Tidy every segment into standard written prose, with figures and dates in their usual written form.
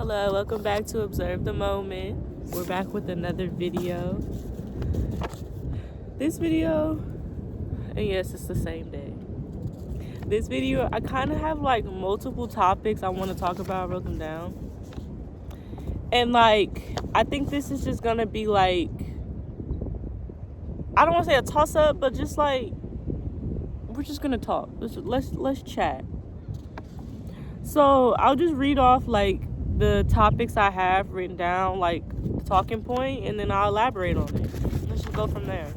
Hello, welcome back to Observe the Moment. We're back with another video. This video, and yes, it's the same day. This video, I kind of have like multiple topics I want to talk about. I wrote them down. And like, I think this is just gonna be like, I don't want to say a toss up, but just like, we're just gonna talk. Let's chat. So I'll just read off like the topics I have written down, like the talking point, and then I'll elaborate on it. Let's just go from there.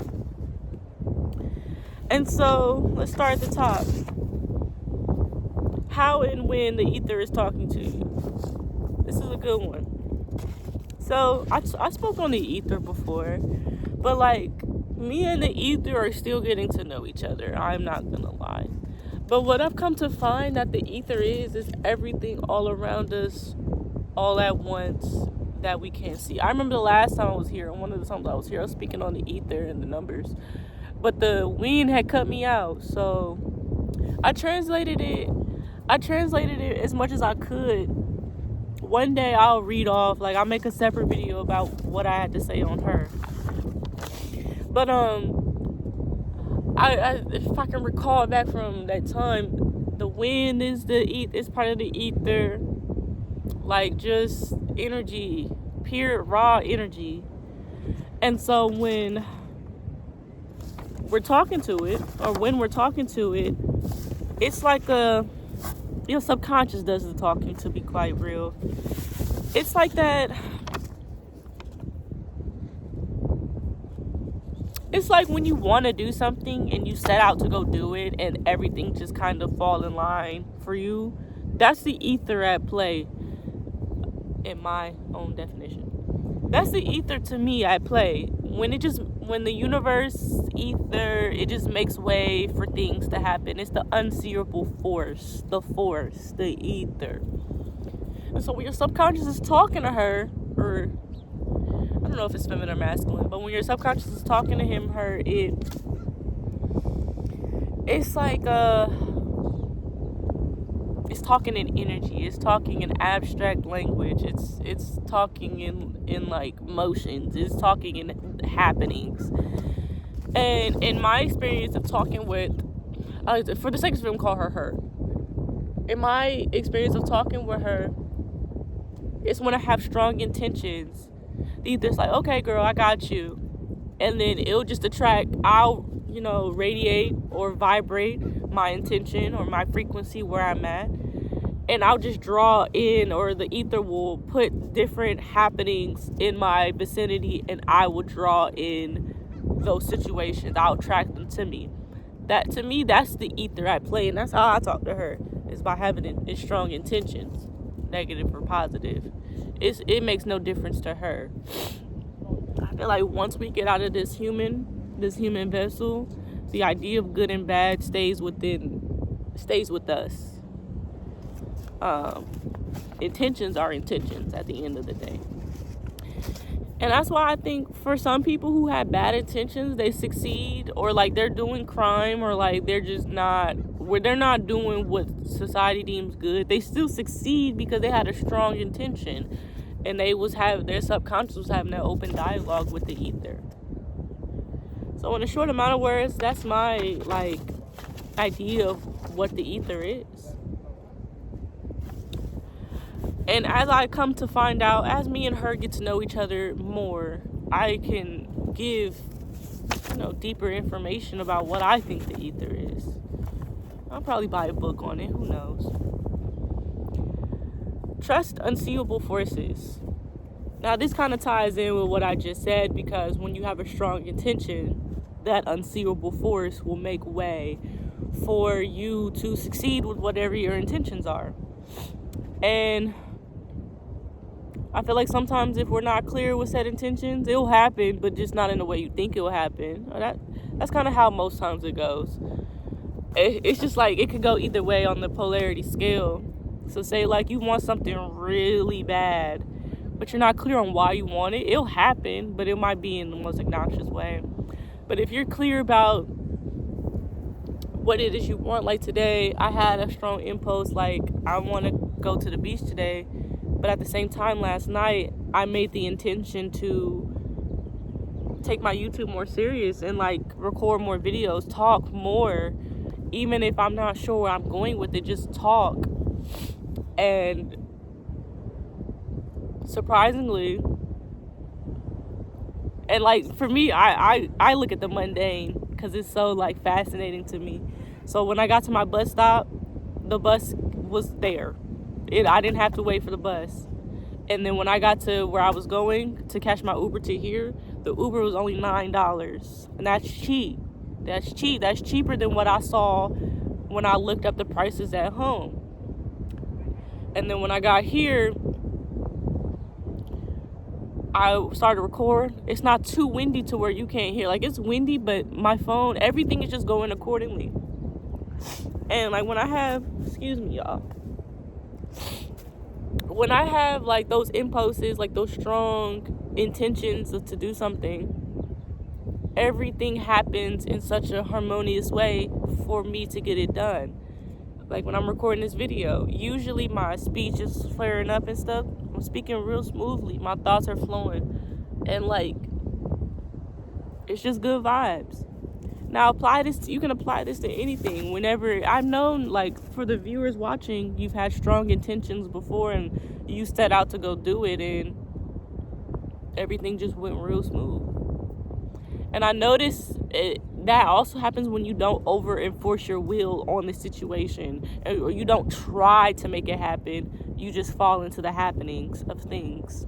And so let's start at the top. How and when the ether is talking to you. This is a good one. So I spoke on the ether before, but like me and the ether are still getting to know each other. I'm not gonna lie. But what I've come to find that the ether is everything all around us, all at once, that we can't see. I remember the last time I was here, one of the times I was here, I was speaking on the ether and the numbers. But the wind had cut me out, so I translated it as much as I could. One day I'll read off, like I'll make a separate video about what I had to say on her. But I if I can recall back from that time, the wind is part of the ether, like just energy, pure raw energy. And so when we're talking to it, it's like your subconscious does the talking, to be quite real. It's like that. It's like when you want to do something and you set out to go do it and everything just kind of fall in line for you. That's the ether at play, in my own definition. That's the ether to me at play. When the universe ether, it just makes way for things to happen. It's the unseeable force, the ether. And so when your subconscious is talking to her, or I don't know if it's feminine or masculine, but when your subconscious is talking to him, her, it's like it's talking in energy, it's talking in abstract language, it's talking in like motions, it's talking in happenings. And in my experience of talking with, for the sake of film, call her. In my experience of talking with her, it's when I have strong intentions. It's like, okay, girl, I got you. And then it'll just attract, I'll, radiate or vibrate my intention or my frequency where I'm at. And I'll just draw in, or the ether will put different happenings in my vicinity, and I will draw in those situations. I'll attract them to me. To me, that's the ether at play, and that's how I talk to her, is by having strong intentions, negative or positive. It makes no difference to her. I feel like once we get out of this human vessel, the idea of good and bad stays with us. Intentions are intentions at the end of the day. And that's why I think for some people who have bad intentions, they succeed, or like they're doing crime, or like they're not doing what society deems good. They still succeed because they had a strong intention, and their subconscious was having that open dialogue with the ether. So in a short amount of words, that's my like idea of what the ether is. And as I come to find out, as me and her get to know each other more, I can give, deeper information about what I think the ether is. I'll probably buy a book on it, who knows. Trust unseeable forces. Now this kind of ties in with what I just said, because when you have a strong intention, that unseeable force will make way for you to succeed with whatever your intentions are. And I feel like sometimes if we're not clear with said intentions, it'll happen, but just not in the way you think it'll happen. That's kind of how most times it goes. It's just like it could go either way on the polarity scale. So say like you want something really bad, but you're not clear on why you want it, it'll happen, but it might be in the most obnoxious way. But if you're clear about what it is you want, like today, I had a strong impulse, like I want to go to the beach today. But at the same time, last night, I made the intention to take my YouTube more serious and like record more videos, talk more, even if I'm not sure where I'm going with it, just talk. And surprisingly, and like for me, I look at the mundane because it's so like fascinating to me. So when I got to my bus stop, the bus was there. I didn't have to wait for the bus. And then when I got to where I was going to catch my Uber to here, the Uber was only $9. And that's cheap. That's cheap. That's cheaper than what I saw when I looked up the prices at home. And then when I got here, I started to record. It's not too windy to where you can't hear. Like, it's windy, but my phone, everything is just going accordingly. And like when I have, excuse me, y'all. When I have like those impulses, like those strong intentions to do something, everything happens in such a harmonious way for me to get it done. Like when I'm recording this video, usually my speech is flaring up and stuff. I'm speaking real smoothly. My thoughts are flowing. And like, it's just good vibes. Now you can apply this to anything. Whenever, I've known, like, for the viewers watching, you've had strong intentions before and you set out to go do it and everything just went real smooth. And I notice that also happens when you don't over enforce your will on the situation, or you don't try to make it happen. You just fall into the happenings of things.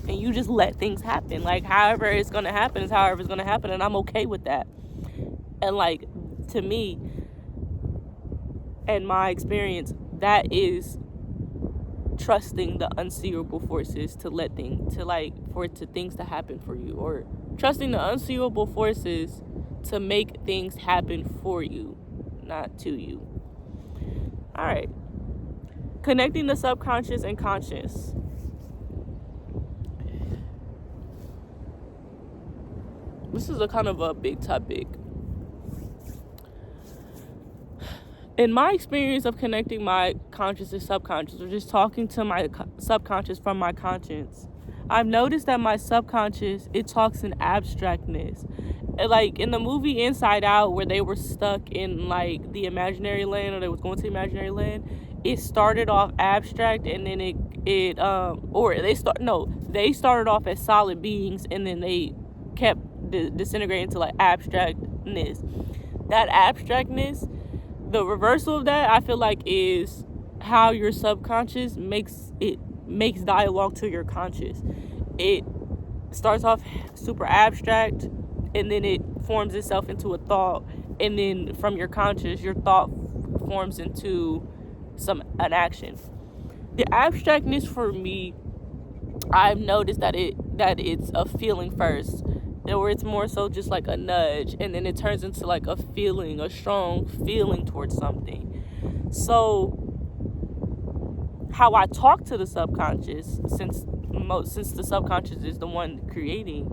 And you just let things happen. Like, however it's going to happen is however it's going to happen. And I'm okay with that. And, like, to me, and my experience, that is trusting the unseeable forces for things to happen for you. Or trusting the unseeable forces to make things happen for you, not to you. All right. Connecting the subconscious and conscious. This is a kind of a big topic. In my experience of connecting my conscious and subconscious, or just talking to my subconscious from my conscience, I've noticed that my subconscious, it talks in abstractness. Like in the movie Inside Out, where they were stuck in like the imaginary land, or they was going to the imaginary land, it started off abstract, and then they started off as solid beings, and then they kept disintegrating into like abstractness. That abstractness, the reversal of that, I feel like, is how your subconscious makes dialogue to your conscious. It starts off super abstract, and then it forms itself into a thought, and then from your conscious, your thought forms into an action. The abstractness for me, I've noticed that it's a feeling first, or it's more so just like a nudge, and then it turns into like a feeling, a strong feeling towards something. So how I talk to the subconscious, since the subconscious is the one creating,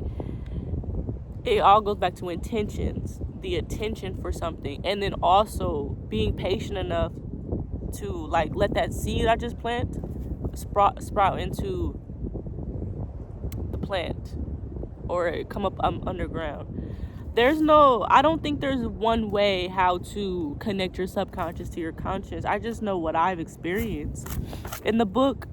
it all goes back to intentions, the attention for something, and then also being patient enough to like let that seed I just plant sprout into the plant, or come up underground. I don't think there's one way how to connect your subconscious to your conscious. I just know what I've experienced. In the book,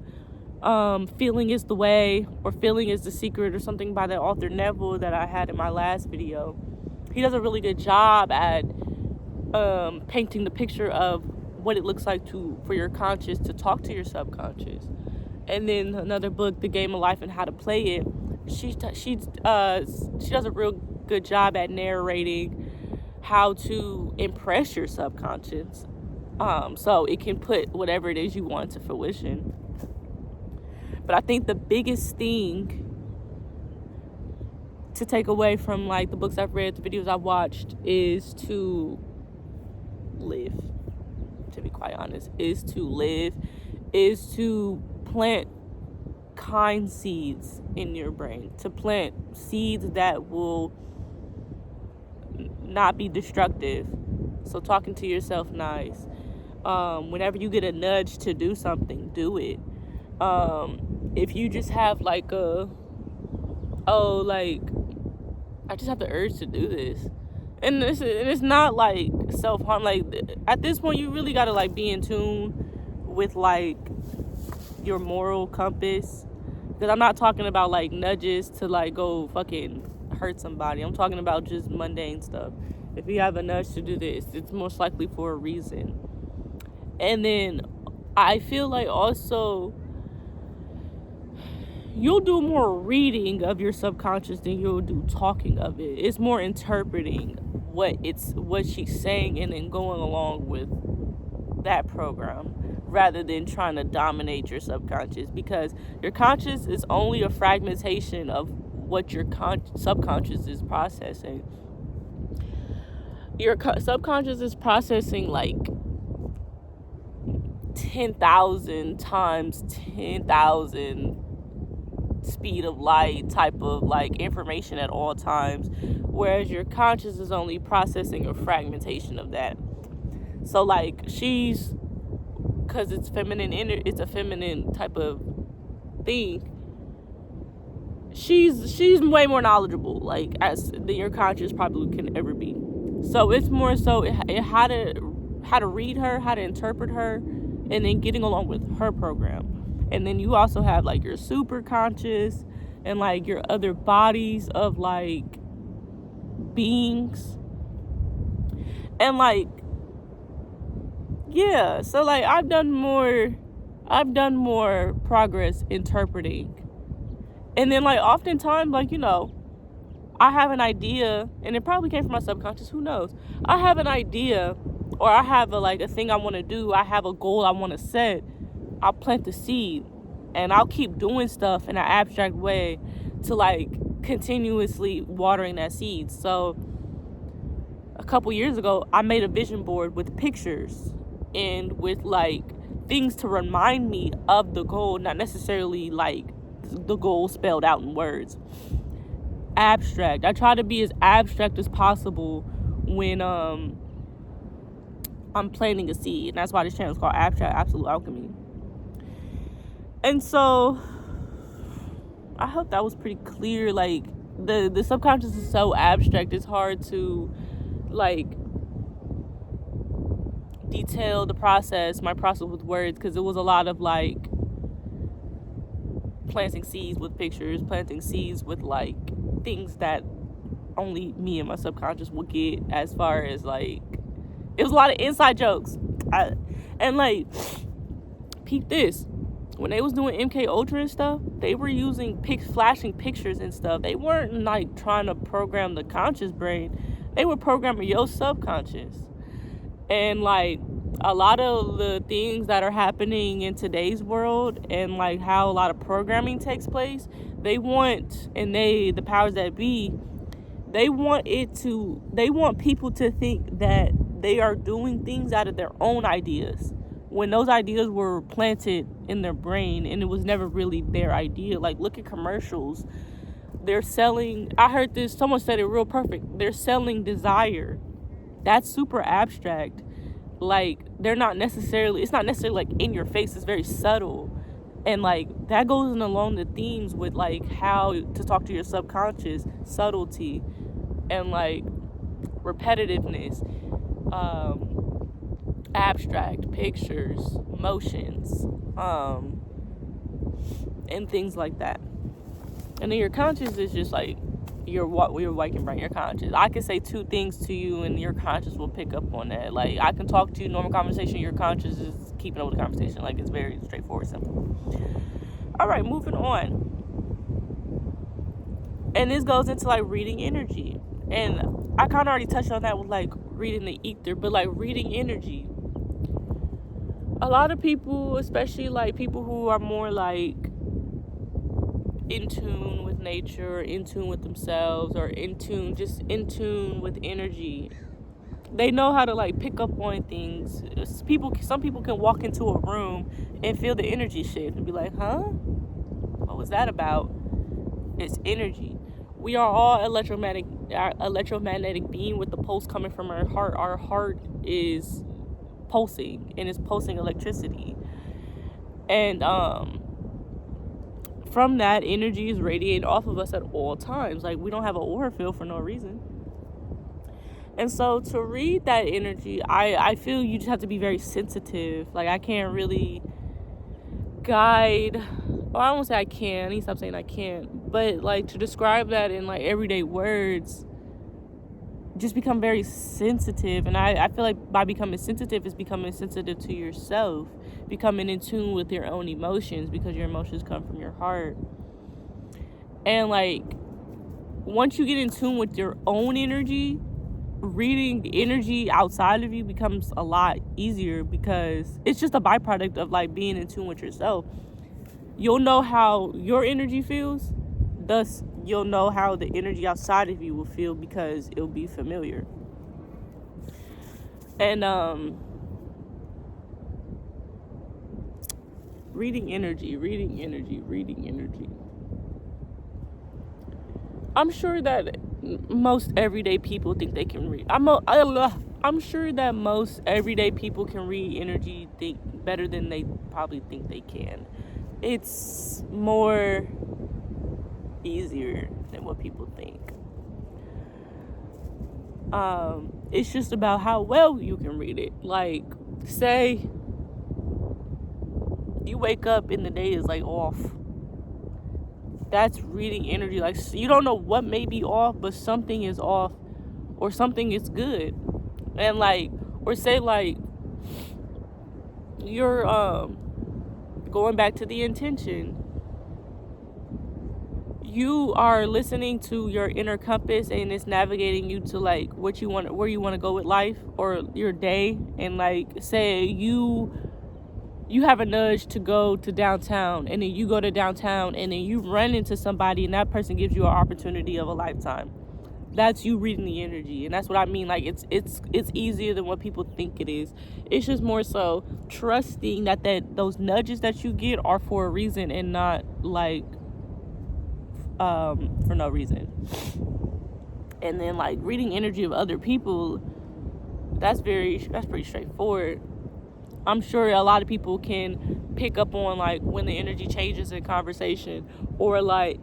Feeling is the Way, or Feeling is the Secret, or something by the author Neville that I had in my last video, he does a really good job at painting the picture of what it looks like for your conscious to talk to your subconscious. And then another book, The Game of Life and How to Play It, she does a real good job at narrating how to impress your subconscious, so it can put whatever it is you want to fruition. But I think the biggest thing to take away from like the books I've read, the videos I've watched, is to live. To be quite honest, is to plant kind seeds in your brain, to plant seeds that will not be destructive. So talking to yourself nice. Whenever you get a nudge to do something, do it. If you just have like like I just have the urge to do this, and it's not like self-harm. Like at this point you really got to like be in tune with like your moral compass, because I'm not talking about like nudges to like go fucking hurt somebody. I'm talking about just mundane stuff. If you have a nudge to do this, it's most likely for a reason. And then I feel like also you'll do more reading of your subconscious than you'll do talking of it. It's more interpreting what she's saying and then going along with that program rather than trying to dominate your subconscious, because your conscious is only a fragmentation of what your subconscious is processing. Your subconscious is processing like 10,000 times 10,000 speed of light type of like information at all times, whereas your conscious is only processing a fragmentation of that. So like she's, because it's feminine, it's a feminine type of thing, she's way more knowledgeable like as than your conscious probably can ever be. So it's more so how to read her, how to interpret her, and then getting along with her program. And then you also have like your super conscious and like your other bodies of like beings. And like, yeah, so like I've done more progress interpreting. And then like oftentimes, like, you know, I have an idea, and it probably came from my subconscious, who knows? I have an idea, or I have a thing I want to do, I have a goal I want to set. I'll plant the seed, and I'll keep doing stuff in an abstract way to like continuously watering that seed. So a couple years ago, I made a vision board with pictures and with like things to remind me of the goal, not necessarily like the goal spelled out in words. Abstract. I try to be as abstract as possible when I'm planting a seed, and that's why this channel is called Abstract Absolute Alchemy. And so I hope that was pretty clear. Like the subconscious is so abstract, it's hard to like detail my process with words, because it was a lot of like planting seeds with pictures, planting seeds with like things that only me and my subconscious will get, as far as like it was a lot of inside jokes. And like, peep this, when they was doing MK Ultra and stuff, they were using flashing pictures and stuff. They weren't like trying to program the conscious brain, they were programming your subconscious. And like a lot of the things that are happening in today's world and like how a lot of programming takes place, the powers that be, they want people to think that they are doing things out of their own ideas, when those ideas were planted in their brain and it was never really their idea. Like, look at commercials. They're selling, I heard this, someone said it real perfect, they're selling desire. That's super abstract. Like, it's not necessarily like in your face, it's very subtle. And like that goes in along the themes with like how to talk to your subconscious, subtlety, and like repetitiveness, abstract pictures, motions, and things like that. And then your conscious is just like your waking brain, your conscious. I can say two things to you and your conscious will pick up on that. Like, I can talk to you normal conversation, your conscious is keeping up with the conversation. Like, it's very straightforward, simple. All right, moving on. And this goes into like reading energy, and I kind of already touched on that with like reading the ether, but like reading energy, a lot of people, especially like people who are more like in tune with nature, in tune with themselves, or in tune with energy, they know how to like pick up on things. Some people can walk into a room and feel the energy shift and be like, huh, what was that about? It's energy. We are all electromagnetic being with the pulse coming from our heart. Our heart is pulsing, and it's pulsing electricity. And from that, energy is radiating off of us at all times. Like, we don't have an aura field for no reason. And so to read that energy, I feel you just have to be very sensitive. Like, I can't really guide, well, I won't say I can, I need to stop saying I can't, but like to describe that in like everyday words, just become very sensitive. And I feel like by becoming sensitive is becoming sensitive to yourself, becoming in tune with your own emotions, because your emotions come from your heart. And like, once you get in tune with your own energy, reading the energy outside of you becomes a lot easier, because it's just a byproduct of like being in tune with yourself. You'll know how your energy feels, thus you'll know how the energy outside of you will feel, because it'll be familiar. And reading energy. I'm sure that most everyday people think they can read. I'm sure that most everyday people can read energy better than they probably think they can. It's more easier than what people think. It's just about how well you can read it. Like, say you wake up and the day is like off. That's reading energy. Like, you don't know what may be off, but something is off, or something is good. And like, or say like you're going back to the intention, you are listening to your inner compass, and it's navigating you to like what you want, where you want to go with life or your day. And like, say you have a nudge to go to downtown, and then you go to downtown, and then you run into somebody, and that person gives you an opportunity of a lifetime. That's you reading the energy. And that's what I mean. Like, it's easier than what people think it is. It's just more so trusting that those nudges that you get are for a reason, and not like for no reason. And then like reading energy of other people, that's pretty straightforward. I'm sure a lot of people can pick up on like when the energy changes in conversation, or like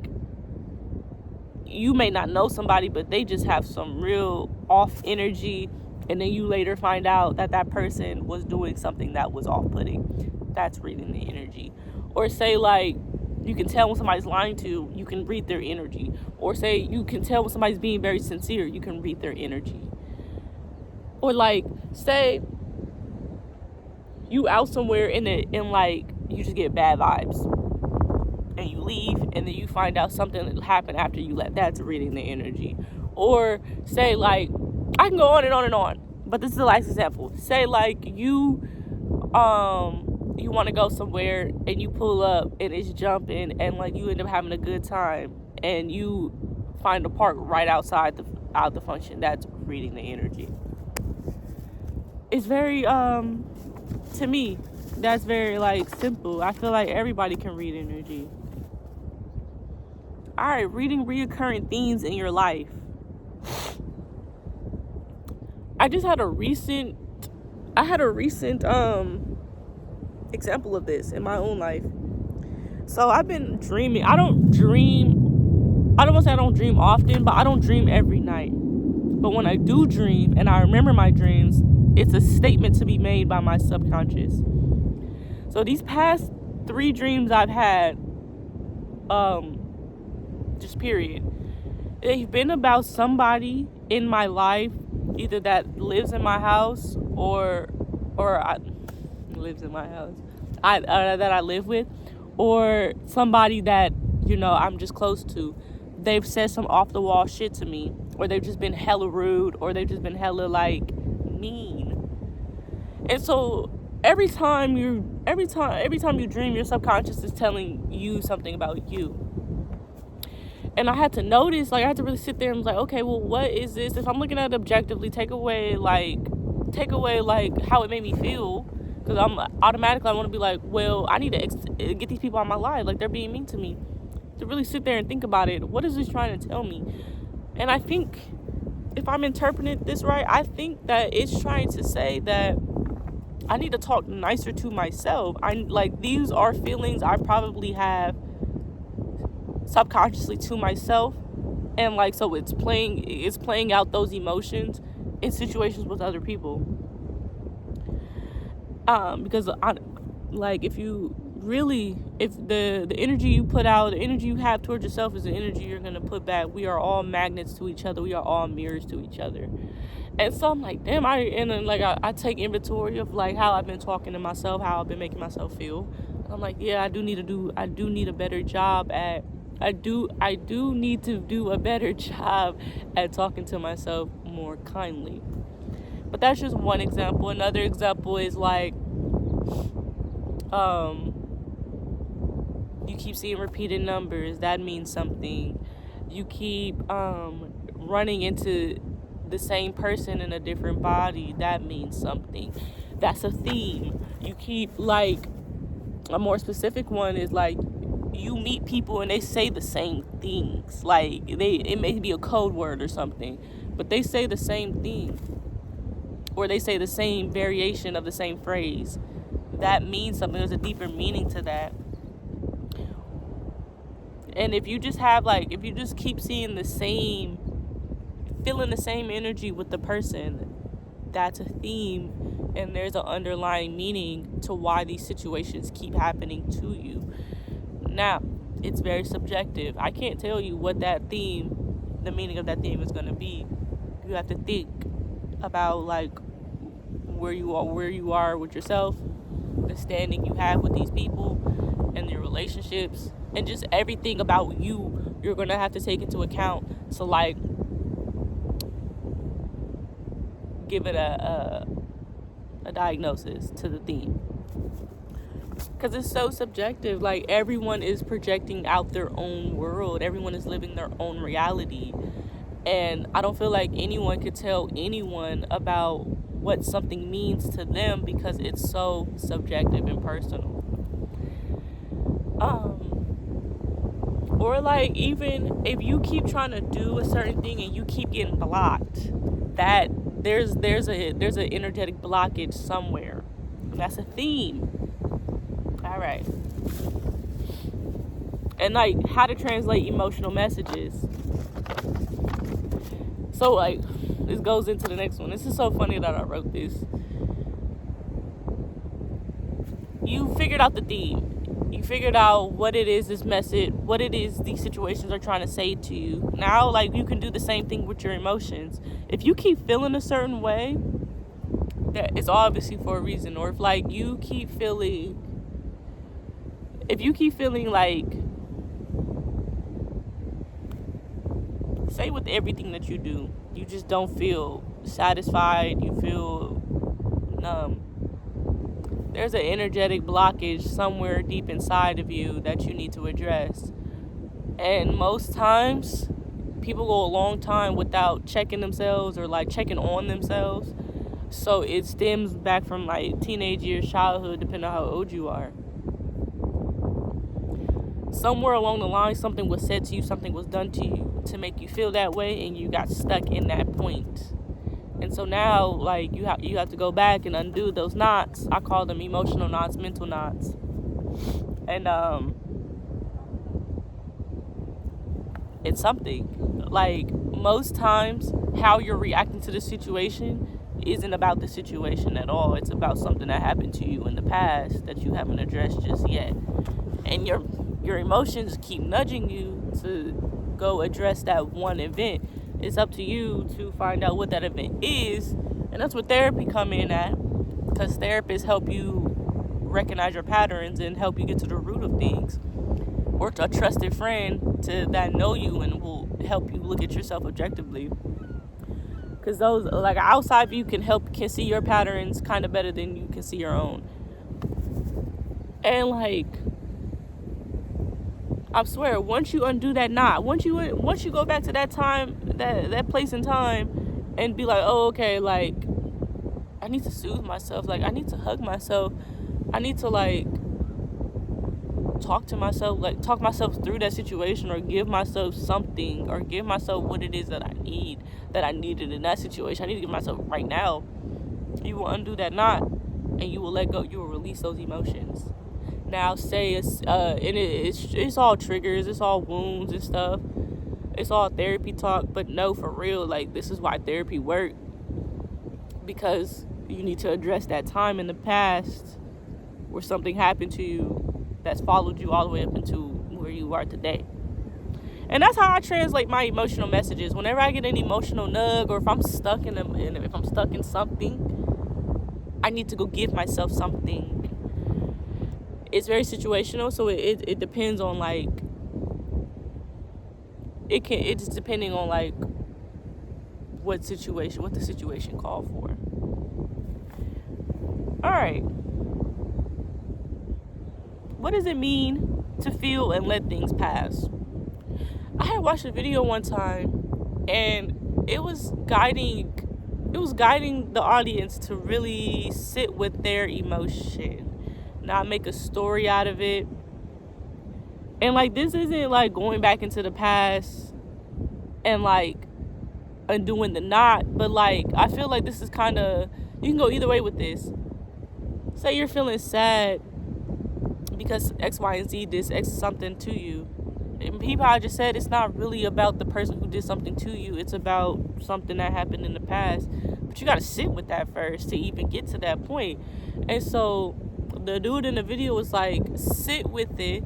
you may not know somebody, but they just have some real off energy, and then you later find out that person was doing something that was off-putting. That's reading the energy. Or say like you can tell when somebody's lying to you, you can read their energy. Or say you can tell when somebody's being very sincere, you can read their energy. Or like, say you out somewhere and like you just get bad vibes, and you leave, and then you find out something happened after you left. That's reading the energy. Or say like, I can go on and on and on, but this is the last example. Say like you want to go somewhere, and you pull up and it's jumping, and like you end up having a good time, and you find a park right outside the function. That's reading the energy. It's very to me, that's very like simple. I feel like everybody can read energy. All right, reading reoccurring themes in your life. I had a recent example of this in my own life. So I've been dreaming. I don't want to say I don't dream often, but I don't dream every night. But when I do dream and I remember my dreams, it's a statement to be made by my subconscious. So these past 3 dreams I've had, just period, they've been about somebody in my life, either that lives in my house or lives in my house, that I live with, or somebody that, you know, I'm just close to. They've said some off the wall shit to me, or they've just been hella rude, or they've just been hella like mean. And so every time you dream, your subconscious is telling you something about you. And I had to notice, like, I had to really sit there and was like, okay, well, what is this? If I'm looking at it objectively, take away how it made me feel, because I'm automatically, I want to be like, well, I need to get these people out of my life, like, they're being mean to me. To really sit there and think about it, what is this trying to tell me? And I think, if I'm interpreting this right, I think that it's trying to say that I need to talk nicer to myself. These are feelings I probably have subconsciously to myself, and like, so it's playing out those emotions in situations with other people. Because like, if the energy you put out, the energy you have towards yourself is the energy you're gonna put back. We are all magnets to each other. We are all mirrors to each other. And so I'm like, damn, I take inventory of like how I've been talking to myself, how I've been making myself feel. And I'm like, yeah, I do need a better job at I do need to do a better job at talking to myself more kindly. But that's just one example. Another example is like, you keep seeing repeated numbers. That means something. You keep running into the same person in a different body. That means something. That's a theme. You keep, like, a more specific one is like, you meet people and they say the same things. Like, it may be a code word or something, but they say the same thing, or they say the same variation of the same phrase. That means something. There's a deeper meaning to that. And if you just keep seeing feeling the same energy with the person, that's a theme, and there's an underlying meaning to why these situations keep happening to you. Now, it's very subjective. I can't tell you what the meaning of that theme is going to be. You have to think about like where you are with yourself, the standing you have with these people and your relationships, and just everything about you're going to have to take into account to like give it a diagnosis to the theme. Because it's so subjective. Like, everyone is projecting out their own world. Everyone is living their own reality. And I don't feel like anyone could tell anyone about what something means to them because it's so subjective and personal. Or like, even if you keep trying to do a certain thing and you keep getting blocked, that there's an energetic blockage somewhere. And that's a theme. All right. And like, how to translate emotional messages. So like, this goes into the next one. This is so funny that I wrote this. You figured out the theme. You figured out what it is this message, what it is these situations are trying to say to you. Now, like, you can do the same thing with your emotions. If you keep feeling a certain way, that it's obviously for a reason. Or if like you keep feeling like, say with everything that you do, you just don't feel satisfied, you feel numb. There's an energetic blockage somewhere deep inside of you that you need to address. And most times, people go a long time without checking themselves or like checking on themselves. So it stems back from like teenage years, childhood, depending on how old you are. Somewhere along the line, something was said to you, something was done to you to make you feel that way, and you got stuck in that point. And so now, like, you have to go back and undo those knots. I call them emotional knots, mental knots. And it's something. Like, most times, how you're reacting to the situation isn't about the situation at all. It's about something that happened to you in the past that you haven't addressed just yet. And your emotions keep nudging you to go address that one event. It's up to you to find out what that event is. And that's what therapy come in at. Because therapists help you recognize your patterns and help you get to the root of things. Or a trusted friend that know you and will help you look at yourself objectively. Because those, like, outside view can see your patterns kind of better than you can see your own. And like, I swear, once you undo that knot, once you go back to that time, that place and time, and be like, oh, okay, like, I need to soothe myself, like, I need to hug myself, I need to, like, talk myself through that situation, or give myself something, or give myself what it is that I needed in that situation. I need to give myself right now. You will undo that knot, and you will let go, you will release those emotions. now say it's all triggers, it's all wounds and stuff, it's all therapy talk, but no, for real, like, this is why therapy works, because you need to address that time in the past where something happened to you that's followed you all the way up into where you are today. And that's how I translate my emotional messages. Whenever I get an emotional nug, or if I'm stuck in something, I need to go give myself something. It's very situational, so it depends on, like, it's depending on, like, what the situation called for. All right. What does it mean to feel and let things pass? I had watched a video one time, and it was guiding the audience to really sit with their emotion, not make a story out of it. And, like, this isn't like going back into the past and, like, undoing the knot, but, like, I feel like this is kind of, you can go either way with this. Say you're feeling sad because X, Y, and Z did X something to you. And people, I just said, it's not really about the person who did something to you. It's about something that happened in the past. But you got to sit with that first to even get to that point. And so the dude in the video was like, sit with it,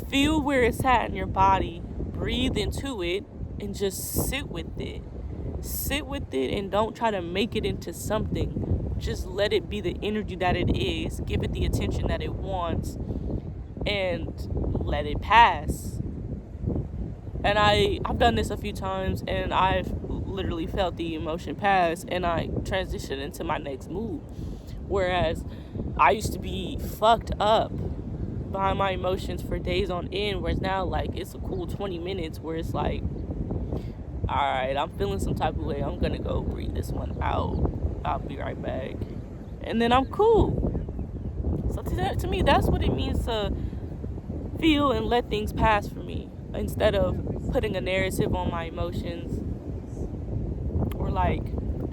feel where it's at in your body, breathe into it, and just sit with it. Sit with it and don't try to make it into something. Just let it be the energy that it is. Give it the attention that it wants. And let it pass. And I've done this a few times, and I've literally felt the emotion pass, and I transitioned into my next mood. Whereas I used to be fucked up by my emotions for days on end, whereas now, like, it's a cool 20 minutes where it's like, alright, I'm feeling some type of way, I'm gonna go breathe this one out, I'll be right back, and then I'm cool. So to me, that's what it means to feel and let things pass for me, instead of putting a narrative on my emotions, or, like,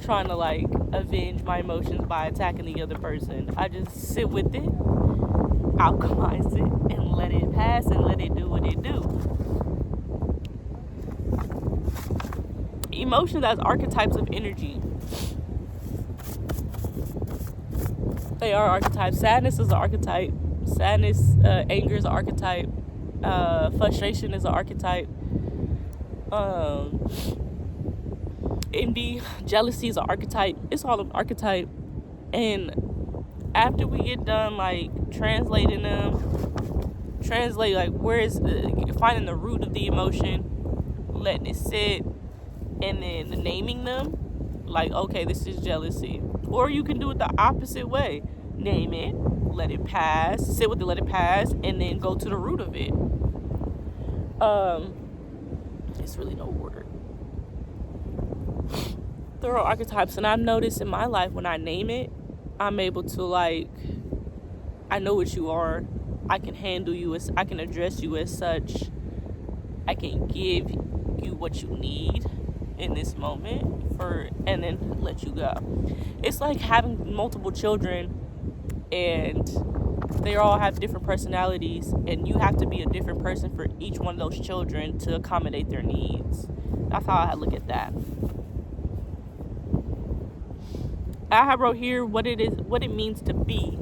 trying to, like, avenge my emotions by attacking the other person. I just sit with it, alchemize it, and let it pass, and let it do what it do. Emotions as archetypes of energy. They are archetypes. Sadness is an archetype. Anger is an archetype. Frustration is an archetype. Envy, jealousy is an archetype. It's all an archetype. And after we get done, like, translating them, like, where is finding the root of the emotion, letting it sit, and then naming them, like, okay, this is jealousy. Or you can do it the opposite way. Name it, let it pass, sit with it, let it pass, and then go to the root of it. It's really no order. There are archetypes, and I've noticed in my life, when I name it, I'm able to, like, I know what you are. I can handle you as, I can address you as such. I can give you what you need in this moment and then let you go. It's like having multiple children, and they all have different personalities, and you have to be a different person for each one of those children to accommodate their needs. That's how I look at that. I have wrote here what it means to be.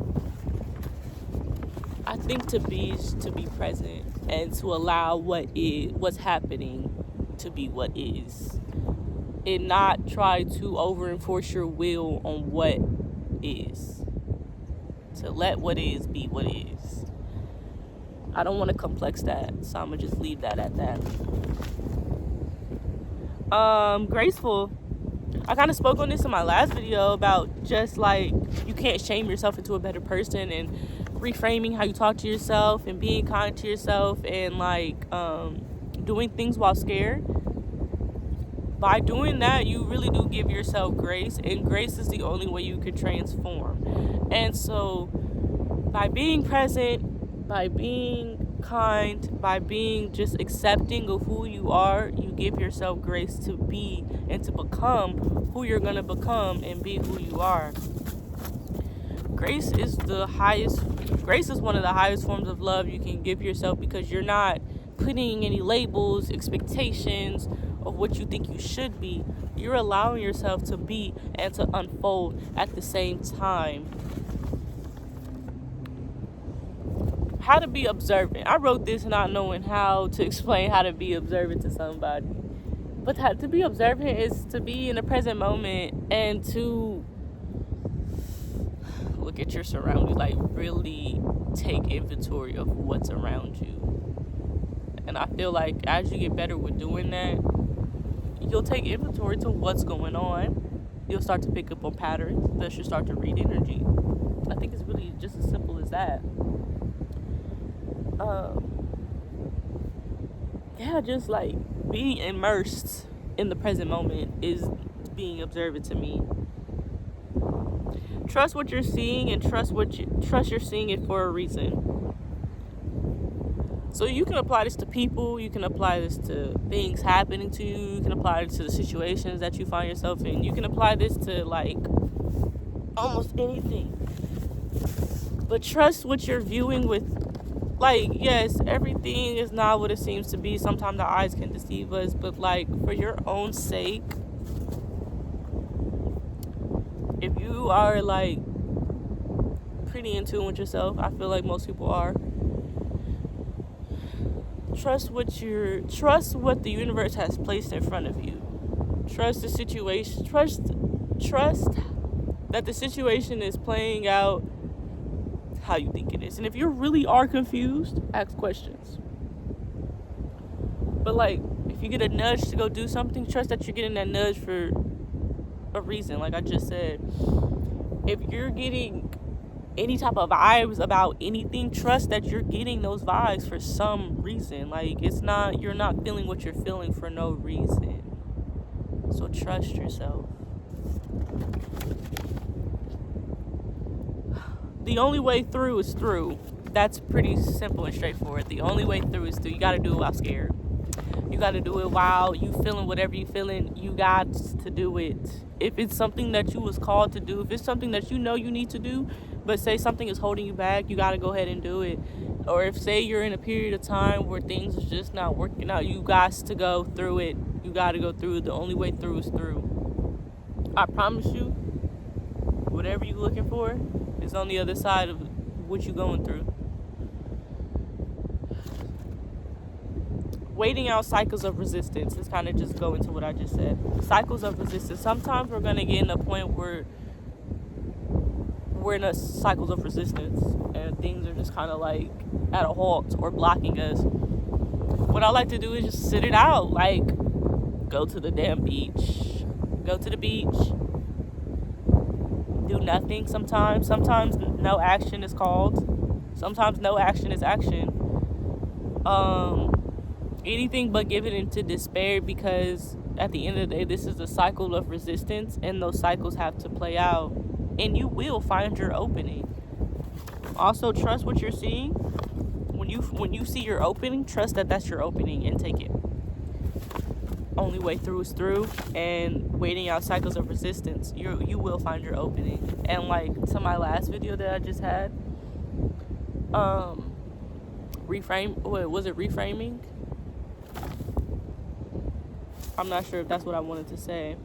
I think to be is to be present and to allow what's happening to be what is, and not try to over enforce your will on what is. To let what is be what is. I don't want to complex that, so I'm gonna just leave that at that. Graceful. I kind of spoke on this in my last video about just, like, you can't shame yourself into a better person, and reframing how you talk to yourself, and being kind to yourself, and, like, doing things while scared. By doing that, you really do give yourself grace, and grace is the only way you can transform. And so by being present, by being kind, by being just accepting of who you are, you give yourself grace to be and to become who you're going to become and be who you are. grace is one of the highest forms of love you can give yourself, because you're not putting any labels, expectations of what you think you should be. You're allowing yourself to be and to unfold at the same time. How to be observant. I wrote this not knowing how to explain how to be observant to somebody. But to be observant is to be in the present moment and to look at your surroundings, like really take inventory of what's around you. And I feel like as you get better with doing that, you'll take inventory to what's going on. You'll start to pick up on patterns. Thus, you'll start to read energy. I think it's really just as simple as that. Just like being immersed in the present moment is being observant to me. Trust what you're seeing and trust you're seeing it for a reason. So you can apply this to people, you can apply this to things happening to you, you can apply it to the situations that you find yourself in, you can apply this to like almost anything. But trust what you're viewing with, like, yes, everything is not what it seems to be. Sometimes the eyes can deceive us, but like for your own sake, if you are like pretty in tune with yourself, I feel like most people are, trust what the universe has placed in front of you. Trust the situation. Trust that the situation is playing out how you think it is. And if you really are confused, ask questions. But like, if you get a nudge to go do something, trust that you're getting that nudge for a reason. Like I just said, if you're getting any type of vibes about anything, trust that you're getting those vibes for some reason. Like, you're not feeling what you're feeling for no reason. So trust yourself. The only way through is through. That's pretty simple and straightforward. The only way through is through. You got to do it while scared. You got to do it while you feeling whatever you feeling. You got to do it. If it's something that you was called to do, if it's something that you know you need to do, but say something is holding you back, you got to go ahead and do it. Or if say you're in a period of time where things is just not working out, you got to go through it. You got to go through it. The only way through is through. I promise you, whatever you're looking for is on the other side of what you're going through. Waiting out cycles of resistance. Let's kind of just go into what I just said. Cycles of resistance. Sometimes we're going to get in a point where we're in a cycles of resistance and things are just kind of like at a halt or blocking us. What I like to do is just sit it out. Like, go to the damn beach. Go to the beach. Do nothing sometimes. Sometimes no action is called. Sometimes no action is action. Anything but give it into despair, because at the end of the day, this is a cycle of resistance and those cycles have to play out and you will find your opening. Also, trust what you're seeing. When you see your opening, trust that that's your opening and take it. Only way through is through, and waiting out cycles of resistance, you will find your opening. And like to my last video that I just had, reframing? I'm not sure if that's what I wanted to say.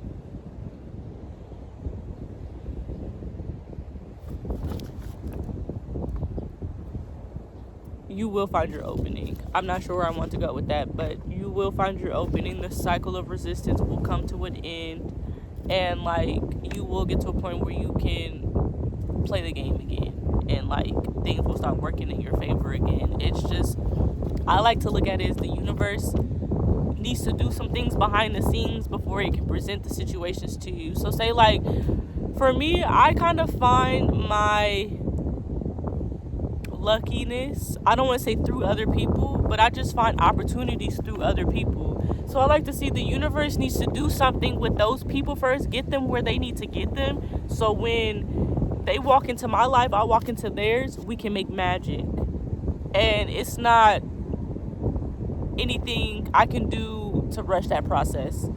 You will find your opening. I'm not sure where I want to go with that, but you will find your opening. The cycle of resistance will come to an end, and like you will get to a point where you can play the game again, and like things will start working in your favor again. It's just, I like to look at it as the universe needs to do some things behind the scenes before it can present the situations to you. So say like, for me, I kind of find my luckiness, I don't want to say through other people, but I just find opportunities through other people. So I like to see the universe needs to do something with those people first, get them where they need to get them, so when they walk into my life, I walk into theirs, we can make magic. And it's not anything I can do to rush that process.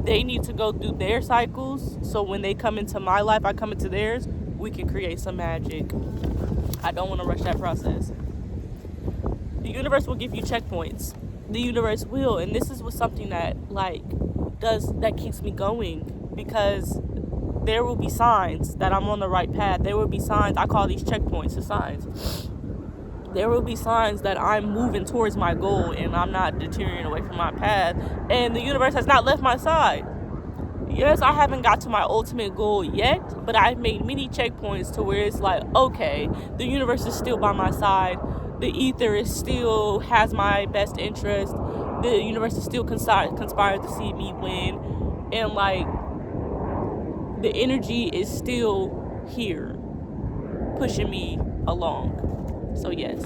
They need to go through their cycles, so when they come into my life, I come into theirs, we can create some magic. I don't want to rush that process. The universe will give you checkpoints. The universe will, and this is what something that that keeps me going, because there will be signs that I'm on the right path. There will be signs. I call these checkpoints the signs. There will be signs that I'm moving towards my goal and I'm not deteriorating away from my path, and the universe has not left my side. Yes, I haven't got to my ultimate goal yet, but I've made many checkpoints to where it's like, okay, the universe is still by my side. The ether is still has my best interest. The universe is still conspired to see me win. And the energy is still here, pushing me along. So yes.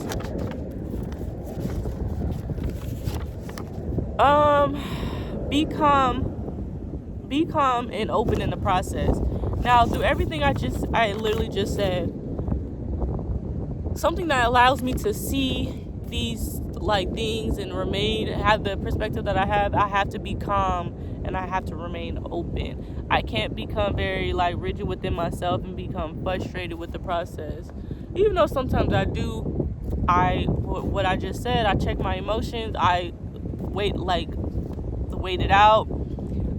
Be calm and open in the process. Now, through everything I literally just said, something that allows me to see these things and have the perspective that I have to be calm and I have to remain open. I can't become very rigid within myself and become frustrated with the process. Even though sometimes I do, what I just said, I check my emotions, I wait it out.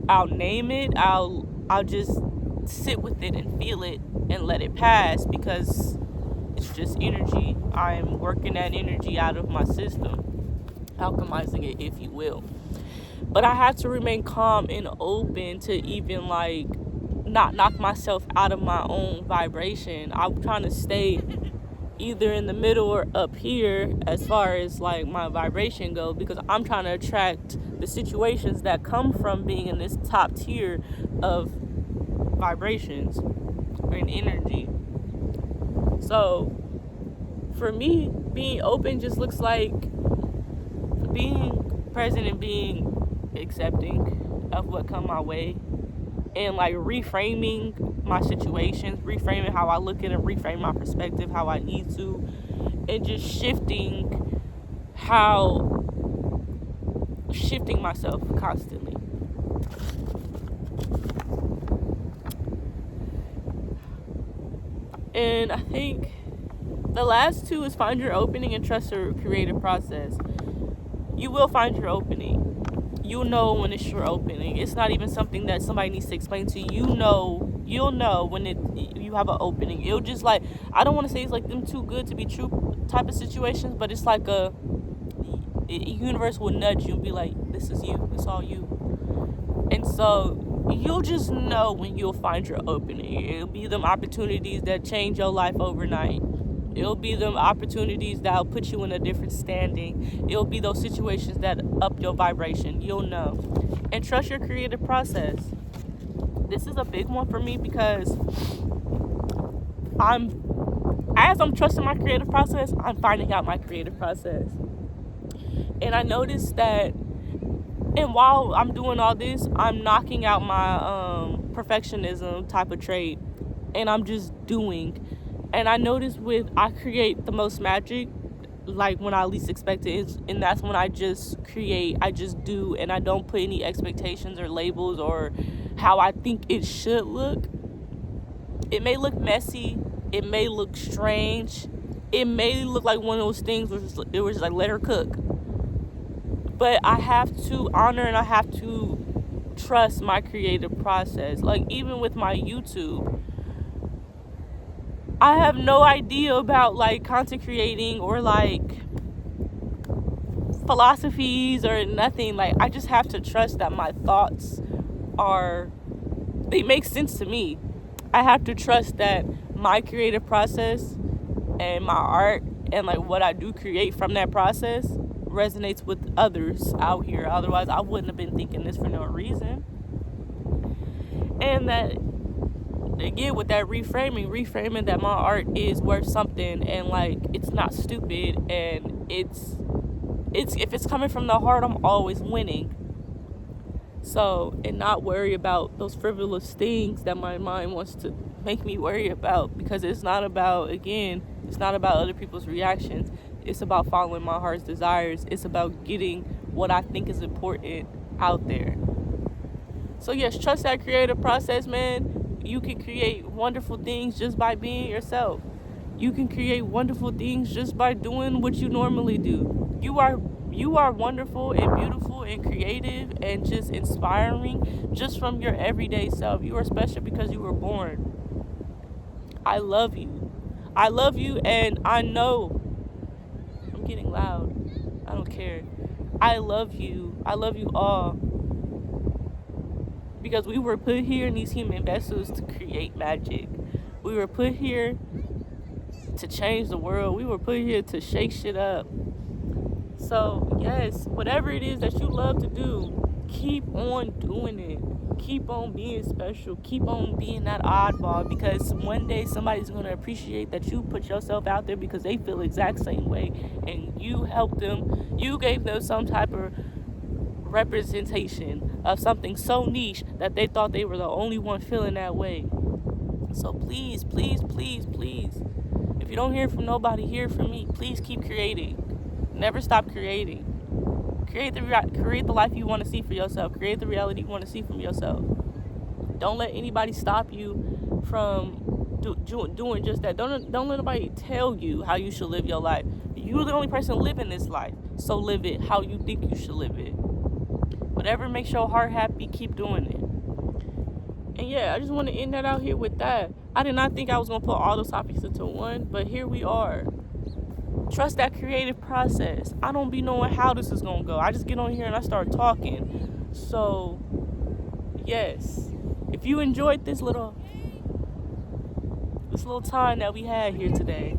I'll name it. I'll just sit with it and feel it and let it pass, because it's just energy. I'm working that energy out of my system, alchemizing it, if you will. But I have to remain calm and open to even not knock myself out of my own vibration. I'm trying to stay either in the middle or up here as far as my vibration goes, because I'm trying to attract the situations that come from being in this top tier of vibrations and energy. So for me, being open just looks like being present and being accepting of what come my way, and reframing my situations, reframing how I look at it, reframe my perspective how I need to, and just shifting myself constantly. And I think the last two is find your opening and trust your creative process. You will find your opening. You'll know when it's your opening. It's not even something that somebody needs to explain to you. You'll know when you have an opening. It'll just I don't want to say it's them too good to be true type of situations, but it's the universe will nudge you and be this is you. It's all you. And so you'll just know when you'll find your opening. It'll be them opportunities that change your life overnight. It'll be them opportunities that'll put you in a different standing. It'll be those situations that up your vibration. You'll know. And trust your creative process. This is a big one for me, because as I'm trusting my creative process, I'm finding out my creative process. And I noticed that, and while I'm doing all this, I'm knocking out my perfectionism type of trait, and I'm just doing. And I noticed I create the most magic when I least expect it, and that's when I just create, I just do, and I don't put any expectations or labels or how I think it should look. It may look messy, it may look strange, it may look like one of those things where it was let her cook. But I have to honor and I have to trust my creative process. Even with my YouTube, I have no idea about content creating or philosophies or nothing. I just have to trust that my thoughts they make sense to me. I have to trust that my creative process and my art and what I do create from that process resonates with others out here. Otherwise I wouldn't have been thinking this for no reason. And that, again, with that reframing that my art is worth something, and it's not stupid, and it's if it's coming from the heart, I'm always winning. So, and not worry about those frivolous things that my mind wants to make me worry about, because it's not about other people's reactions. It's about following my heart's desires. It's about getting what I think is important out there. So yes, trust that creative process, man. You can create wonderful things just by being yourself. You can create wonderful things just by doing what you normally do. You are wonderful and beautiful and creative and just inspiring just from your everyday self. You are special because you were born. I love you. I love you, and I know I'm getting loud. I don't care. I love you. I love you all. Because we were put here in these human vessels to create magic. We were put here to change the world. We were put here to shake shit up. So, yes, whatever it is that you love to do, keep on doing it. Keep on being special. Keep on being that oddball, because one day somebody's going to appreciate that you put yourself out there because they feel the exact same way, and you helped them. You gave them some type of representation of something so niche that they thought they were the only one feeling that way. So please, please, please, please, if you don't hear from nobody, hear from me. Please keep creating. Never stop creating. Create the life you want to see for yourself. Create the reality you want to see from yourself. Don't let anybody stop you from doing just that. Don't let nobody tell you how you should live your life. You're the only person living this life, so live it how you think you should live it. Whatever makes your heart happy, keep doing it. And yeah, I just want to end that out here with that. I did not think I was going to put all those topics into one, but here we are. Trust that creative process. I don't be knowing how this is going to go. I just get on here and I start talking. So, yes. If you enjoyed this little time that we had here today,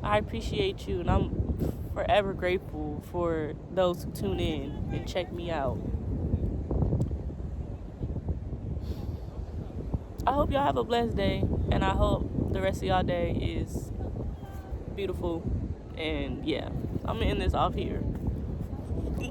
I appreciate you, and I'm forever grateful for those who tune in and check me out. I hope y'all have a blessed day, and I hope the rest of y'all day is beautiful. And yeah, I'm gonna end this off here.